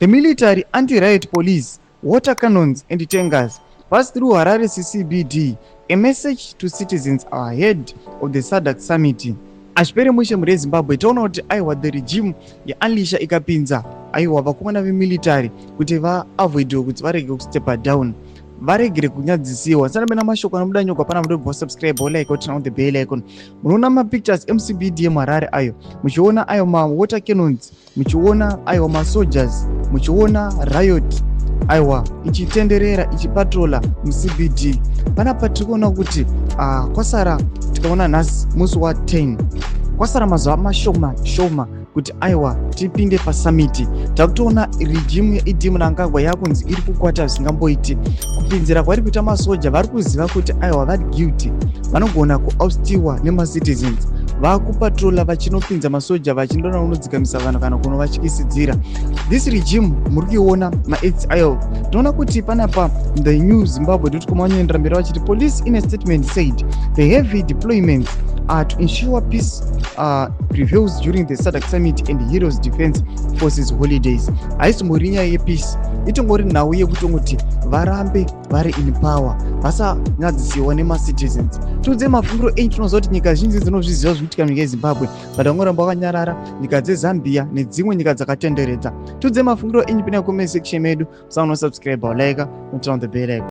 The military, anti-riot police, water cannons and tankers passed through Harare CCBD. A message to citizens ahead of the Sabc summit. Ashpere mushe mure Zimbabwe taona kuti aiwa the regime yaanlisha ikapinza aiwa vakomana vemilitary kuti vaavoidwe kuti varege kustepa down, varegere kunyadzisiwa. Sana bena mashoko anobuda nyogwa pana mudobva subscribe like turn on the bell icon. Munoona mapictures MCBD yemuHarare ayo, muchiona ayo ma water cannons, muchiona ayo ma soldiers, muchiona riot aiwa ichitenderera ichipatrola muCBD. Panapa tirikuona kuti kwasara, tikaona nhasi musi wa10, kwasara mazuva mashoma kuti aiwa tipinde pasummit. Takutoona regime yeIddi Mnangagwa yakunzi iri kukwata zvisingamboiti. Kupinzira kwari kuita masoja vari kuziva kuti aiwa vari guilty, vanogona kuaustiwa nemacitizens. Vakupatrola vachinopinza masoja vachindona unodzikamisa vanhu kana kunovatyisidzira. This regime muri kuiona maacts ayo. Tinoona kuti panapa the new Zimbabwe.com vanoendera mberi vachiti police in a statement said the heavy deployments are to ensure peace prevails during the Sabc summit and Heroes Defense Forces holidays. Haisimbori nyaya yepeace, itongori nhau yekutongoti varambe vari in power, vasanyadzisiwa nemacitizens. Tudze mafungiro enyu. Tinoziva kuti nyika zhinji dzinozviziva zvikuitika munyika yeZimbabwe, but vangoramba vakanyarara. Nyika dzeZambia nedzimwe nyika dzakatenderedza. Tudze mafungiro enyu pina comment section medu. Musaona subscribe, like, turn on the bell icon.